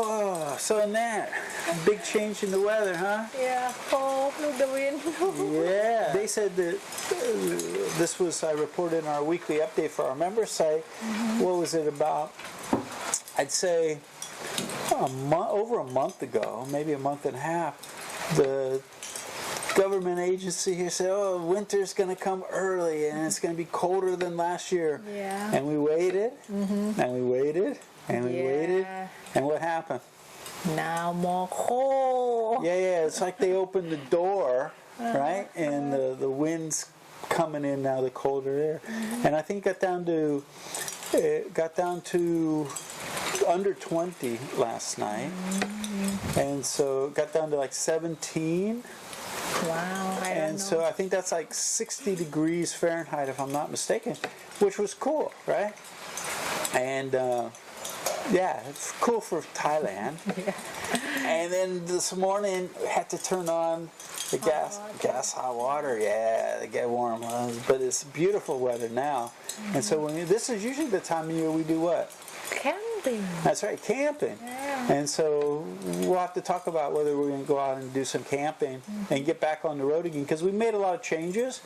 Oh, so Nat, big change in the weather, huh? Yeah, cold, look the wind. Yeah. They said that this was, I reported in our weekly update for our member site. What was it about? I'd say over a month ago, maybe a month and a half, the government agency here said, oh, winter's going to come early and it's going to be colder than last year. Yeah. And we waited, and we waited, and we waited. And what happened? Now more cold. Yeah, it's like they opened the door, right? And the wind's coming in now, the colder air. And I think it got down to under 20 last night. And so it got down to like 17. Wow, I don't know. And so I think that's like 60 degrees Fahrenheit, if I'm not mistaken, which was cool, right? And yeah, it's cool for Thailand. And then this morning, we had to turn on the gas hot water. Yeah, to get warm. But it's beautiful weather now. And so this is usually the time of year we do what? Camping. That's right, camping. Yeah. And so we'll have to talk about whether we're going to go out and do some camping and get back on the road again, because we made a lot of changes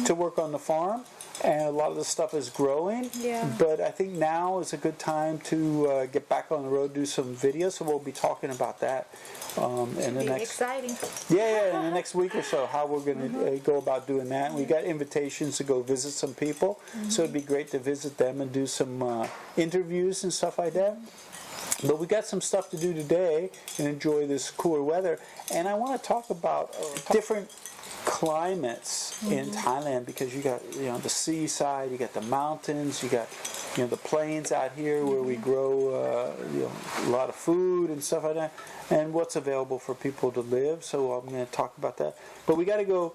to work on the farm, and a lot of the stuff is growing. Yeah. But I think now is a good time to get back on the road, do some videos. So we'll be talking about that in the next. Exciting. Yeah, in the next week or so, how we're going to go about doing that. And we got invitations to go visit some people, so it'd be great to visit them and do some interviews and stuff like that. But we got some stuff to do today and enjoy this cooler weather. And I want to talk about different climates in Thailand, because you got the seaside, you got the mountains, you got the plains out here where we grow a lot of food and stuff like that, and what's available for people to live. So I'm going to talk about that. But we got to go.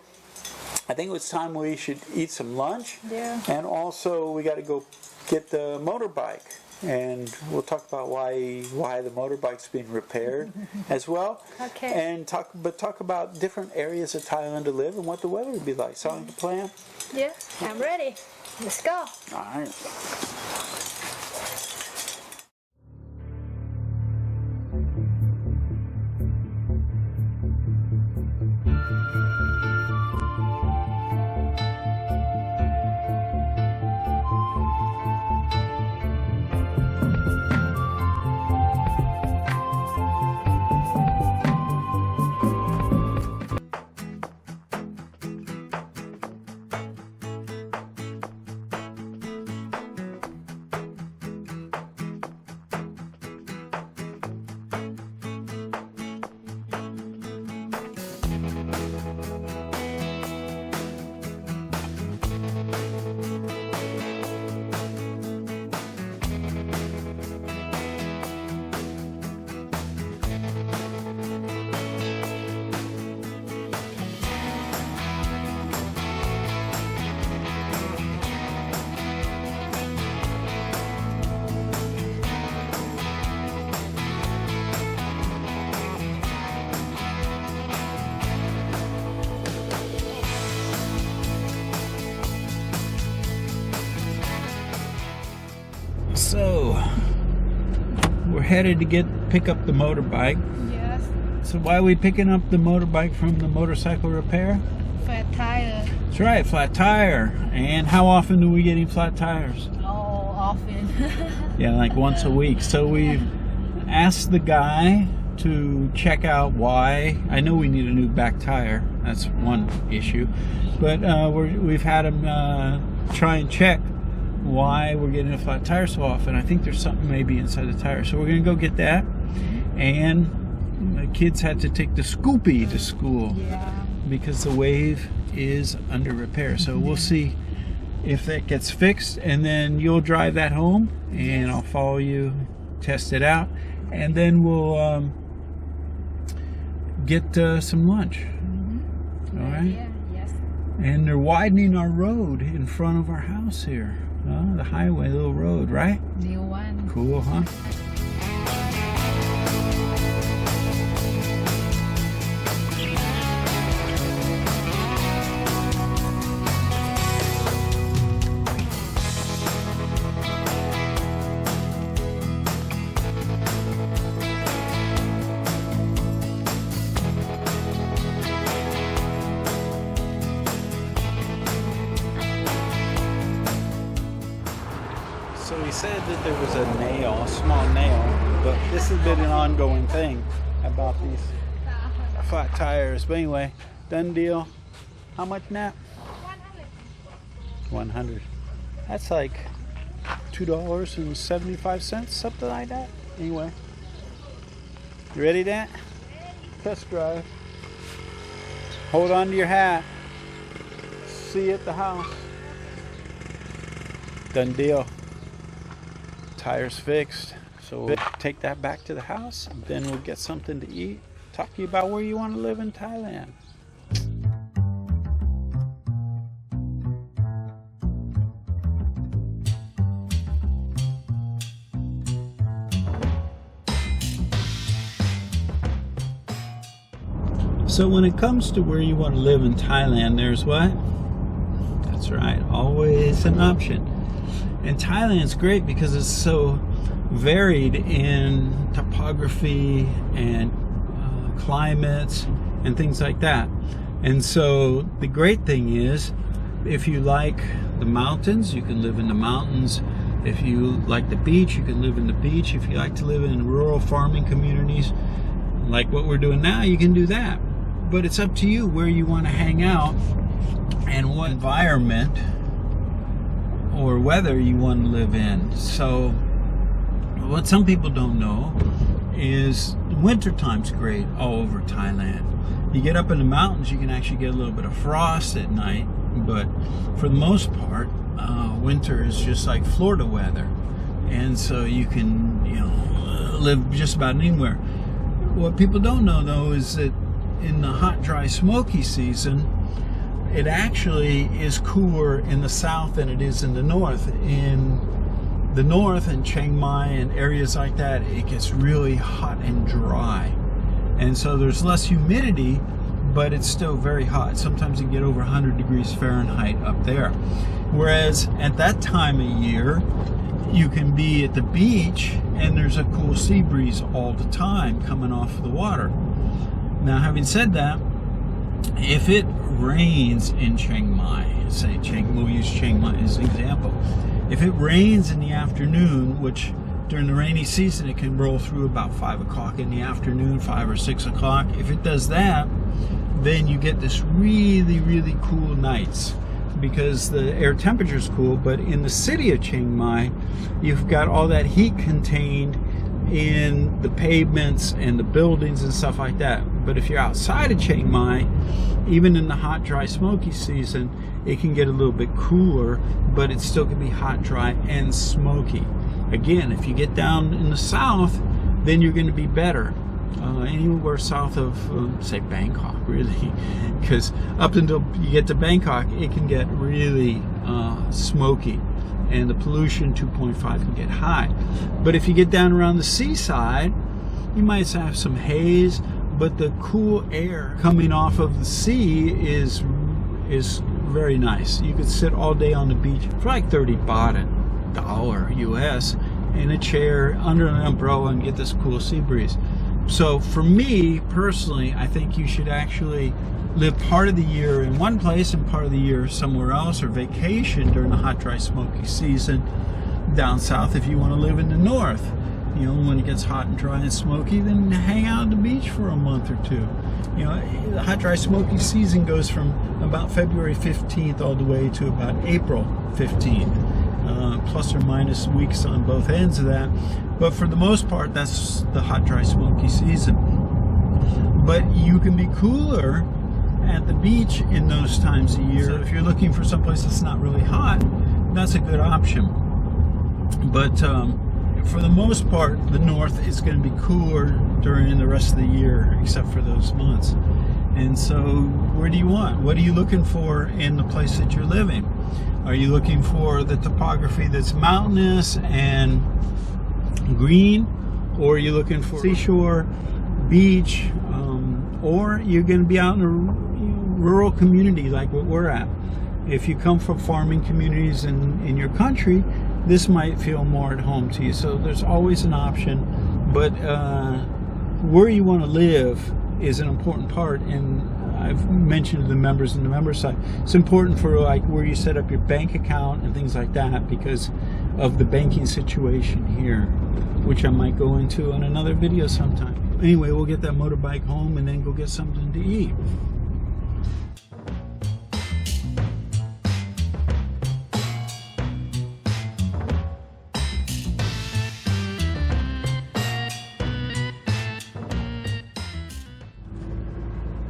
I think it's time we should eat some lunch. Yeah. And also we got to go get the motorbike. And we'll talk about why the motorbike's being repaired as well. Okay. And talk about different areas of Thailand to live and what the weather would be like. Sound like a plan? Yeah, I'm ready. Let's go. All right. So we're headed to pick up the motorbike. Yes. So why are we picking up the motorbike from the motorcycle repair? Flat tire. That's right, flat tire. And how often do we get flat tires? Oh, often. Yeah, like once a week. So we've asked the guy to check out why. I know we need a new back tire. That's one issue. But we've had him try and check why we're getting a flat tire so often. I think there's something maybe inside the tire. So we're going to go get that. And the kids had to take the Scoopy to school. Yeah. Because the Wave is under repair. So we'll see if that gets fixed, and then you'll drive that home, and I'll follow you, test it out, and then we'll get some lunch. All right. Yeah, yes. And they're widening our road in front of our house here. The highway, little road, right? New one. Cool, huh? So he said that there was a nail, a small nail, but this has been an ongoing thing about these flat tires. But anyway, done deal. How much, Nat? 100. That's like $2.75, something like that. Anyway, you ready, Nat? Test drive. Hold on to your hat. See you at the house. Done deal. Tires fixed, so we'll take that back to the house, and then we'll get something to eat, talk to you about where you want to live in Thailand. So when it comes to where you want to live in Thailand, there's what? That's right, always an option. And Thailand's great because it's so varied in topography and climates and things like that. And so the great thing is, if you like the mountains, you can live in the mountains. If you like the beach, you can live in the beach. If you like to live in rural farming communities, like what we're doing now, you can do that. But it's up to you where you want to hang out and what environment or weather you want to live in. So what some people don't know is winter time's great all over Thailand. You get up in the mountains, you can actually get a little bit of frost at night, but for the most part, winter is just like Florida weather, and so you can, you know, live just about anywhere. What people don't know though is that in the hot, dry, smoky season, it actually is cooler in the south than it is in the north. In the north, in Chiang Mai and areas like that, it gets really hot and dry. And so there's less humidity, but it's still very hot. Sometimes you can get over 100 degrees Fahrenheit up there. Whereas at that time of year, you can be at the beach and there's a cool sea breeze all the time coming off the water. Now, having said that, if it rains in Chiang Mai, say we'll use Chiang Mai as an example. If it rains in the afternoon, which during the rainy season it can roll through about 5 o'clock in the afternoon, 5 or 6 o'clock. If it does that, then you get this really, really cool nights because the air temperature is cool. But in the city of Chiang Mai, you've got all that heat contained in the pavements and the buildings and stuff like that. But if you're outside of Chiang Mai, even in the hot, dry, smoky season, it can get a little bit cooler, but it still can be hot, dry, and smoky. Again, if you get down in the south, then you're going to be better. Anywhere south of, say, Bangkok, really, because up until you get to Bangkok, it can get really smoky, and the pollution 2.5 can get high. But if you get down around the seaside, you might have some haze, but the cool air coming off of the sea is very nice. You could sit all day on the beach for like 30 baht, $1 US, in a chair under an umbrella and get this cool sea breeze. So for me personally, I think you should actually live part of the year in one place and part of the year somewhere else, or vacation during the hot, dry, smoky season down south. If you want to live in the north, you know, when it gets hot and dry and smoky, then hang out at the beach for a month or two. You know, the hot, dry, smoky season goes from about February 15th all the way to about April 15th. Plus or minus weeks on both ends of that. But for the most part, that's the hot, dry, smoky season. But you can be cooler at the beach in those times of year. So if you're looking for someplace that's not really hot, that's a good option. But for the most part, the north is going to be cooler during the rest of the year, except for those months. And so where do you want? What are you looking for in the place that you're living? Are you looking for the topography that's mountainous and green? Or are you looking for seashore, beach, or you're going to be out in a rural community like what we're at? If you come from farming communities in your country, this might feel more at home to you. So there's always an option, but where you want to live is an important part. And I've mentioned to the members in the member side, it's important for like where you set up your bank account and things like that because of the banking situation here, which I might go into in another video sometime. Anyway, we'll get that motorbike home and then go get something to eat.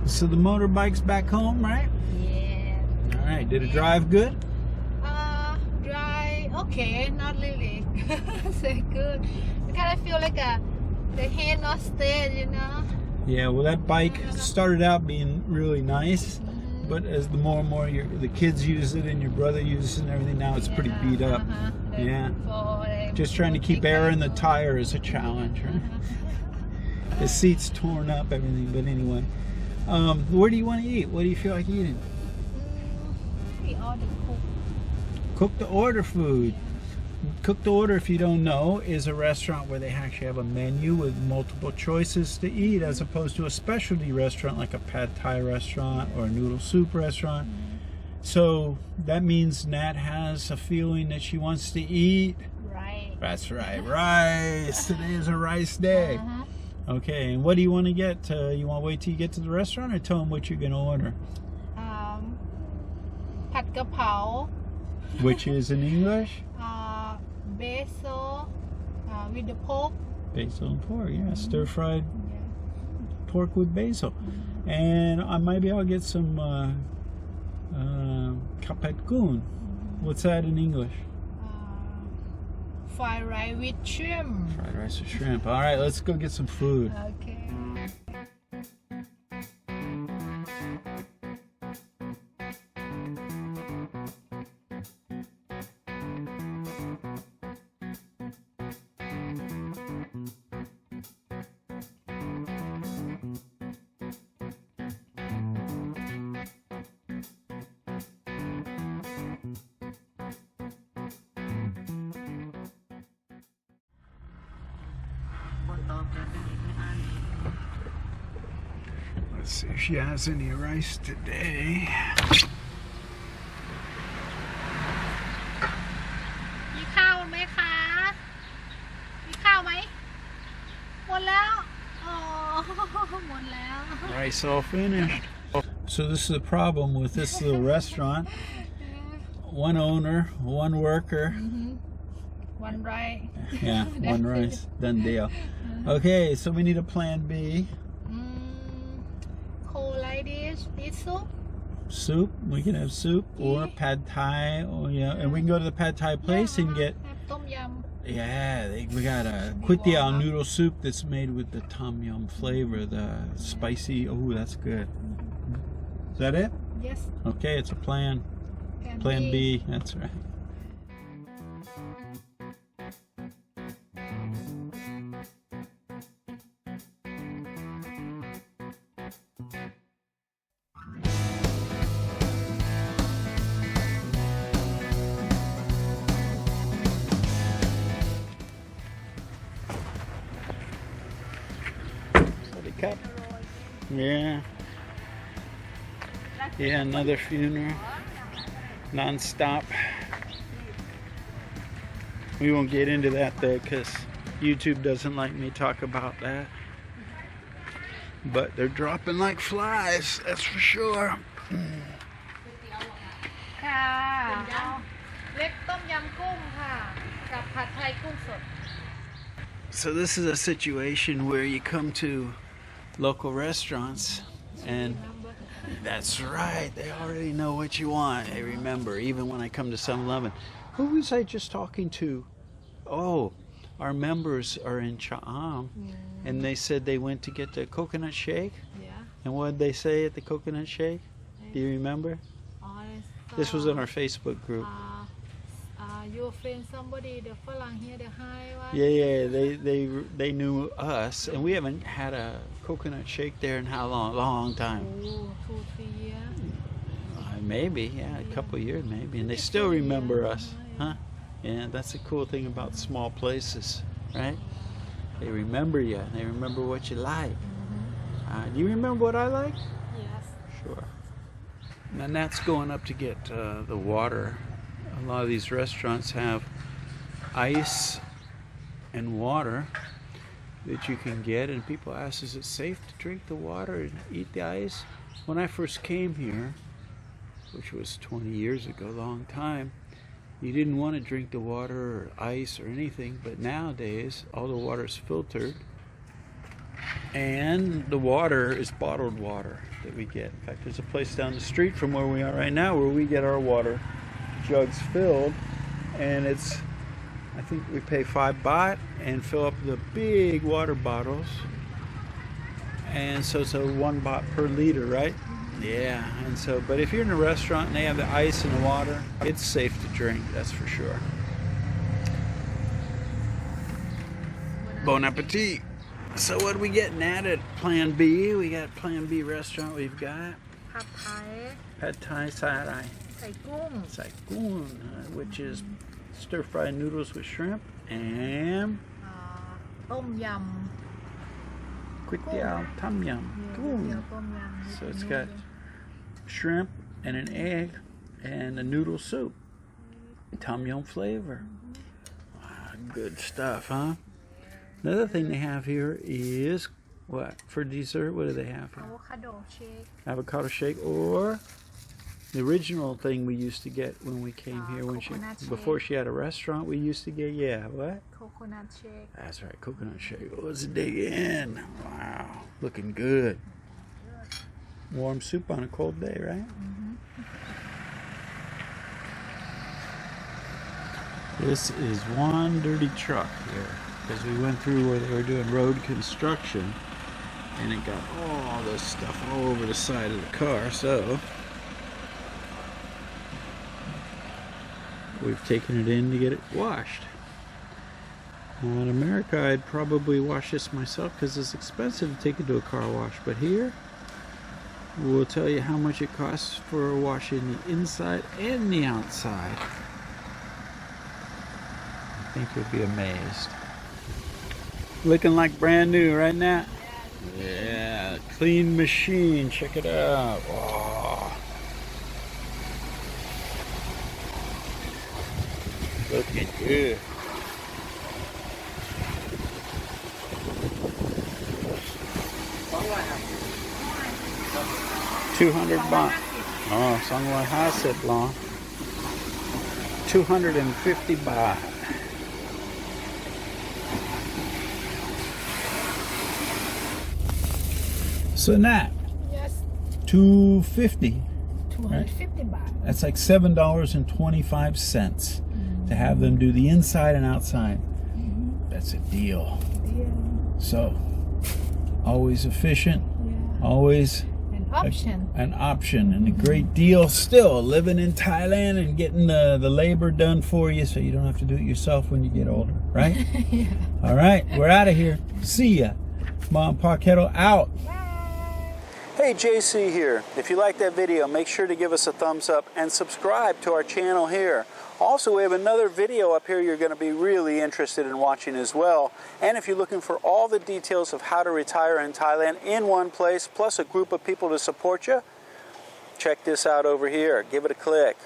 So the motorbike's back home, right? Yeah. All right. Did it drive good? Drive okay, not really. So good. Because I feel like the hand not steady, you know. Yeah. Well, that bike started out being really nice, but as the more and more the kids use it and your brother uses it and everything, now it's pretty beat up. Yeah. Just trying to keep air in the tire is a challenge, right? The seat's torn up, everything. But anyway. Where do you want to eat? What do you feel like eating? We order cook. Cook to order food. Cook to order, if you don't know, is a restaurant where they actually have a menu with multiple choices to eat, as opposed to a specialty restaurant like a pad Thai restaurant or a noodle soup restaurant. So that means Nat has a feeling that she wants to eat. Right. That's right, rice. Today is a rice day. Okay, and what do you want to get? You want to wait till you get to the restaurant or tell them what you're going to order? Pad kapao. Which is in English? Basil with the pork. Basil and pork, yeah. Stir-fried pork with basil. And maybe I'll get some kapet kun. What's that in English? Fried rice with shrimp. Fried rice with shrimp. All right, let's go get some food. Okay. Let's see if she has any rice today. มีข้าวไหมคะ มีข้าวไหม หมดแล้ว อ๋อ หมดแล้ว Rice all finished. So this is the problem with this little restaurant. One owner, one worker. One right. Yeah, one rice. Done deal. Okay, so we need a plan B. Cold like this, eat soup. Soup. We can have soup or pad Thai, or and we can go to the pad Thai place and get. Tom yum. Yeah, we got a kway noodle soup that's made with the tom yum flavor, the spicy. Oh, that's good. Is that it? Yes. Okay, it's a plan. Plan B. That's right. Cup. Yeah. Yeah, another funeral. Non-stop. We won't get into that though, because YouTube doesn't like me talk about that. But they're dropping like flies, that's for sure. ค่ะเล็กต้มยำกุ้งค่ะกับผัดไทยกุ้งสด So this is a situation where you come to local restaurants and That's right. They already know what you want. They remember. Even when I come to 7-Eleven. Who was I just talking to? Oh, our members are in Cha'am. And they said they went to get the coconut shake. Yeah. And what did they say at the coconut shake? Do you remember? This was on our Facebook group. Your friend, somebody, the Falang here, the high one. Yeah, they knew us, and we haven't had a coconut shake there in how long? Long time. Oh, 2-3 years. Maybe, yeah, a couple years maybe, and they still remember us, huh? Yeah, that's the cool thing about small places, right? They remember you. They remember what you like. Do you remember what I like? Yes. Sure. And that's going up to get the water. A lot of these restaurants have ice and water that you can get, and people ask, is it safe to drink the water and eat the ice? When I first came here, which was 20 years ago, a long time, you didn't want to drink the water or ice or anything, but nowadays all the water is filtered, and the water is bottled water that we get. In fact, there's a place down the street from where we are right now where we get our water jugs filled, and it's, I think we pay 5 baht and fill up the big water bottles, and so it's a 1 baht per liter, right? Yeah. And so, but if you're in a restaurant and they have the ice and the water, it's safe to drink, that's for sure. Bon appetit. So what are we getting at Plan B? We got Plan B restaurant. We've got Pad Thai. Pad Thai Sarai. Sai Gung. Sai Gung, which is stir-fried noodles with shrimp, and Tom Yum. Kway Teow Tom Yum. Gung. So it's got shrimp and an egg and a noodle soup. Tom Yum flavor. Wow, good stuff, huh? Another thing they have here is, what? For dessert, what do they have here? Avocado shake. Avocado shake, or the original thing we used to get when we came here, when before she had a restaurant, we used to get, what? Coconut shake. That's right, coconut shake. Oh, let's dig in. Wow, looking good. Warm soup on a cold day, right? This is one dirty truck here, because we went through where they were doing road construction, and it got all this stuff all over the side of the car, so we've taken it in to get it washed. In America, I'd probably wash this myself because it's expensive to take it to a car wash, but here we'll tell you how much it costs for washing the inside and the outside. I think you'll be amazed. Looking like brand new right now. Yeah, clean machine. Check it out. Oh. Looking good. $200 baht. Oh, 250 long. 250 baht. So Nat, Yes. 250. 250 baht. That's like $7.25 to have them do the inside and outside. That's a deal. Yeah. So, always efficient, always An option. an option, and a great deal still. Living in Thailand and getting the labor done for you so you don't have to do it yourself when you get older, right? Yeah. All right, we're out of here. See ya. Mom Pa Kettle out. Hey, JC here. If you like that video, make sure to give us a thumbs up and subscribe to our channel here. Also, we have another video up here you're going to be really interested in watching as well. And if you're looking for all the details of how to retire in Thailand in one place, plus a group of people to support you, check this out over here. Give it a click.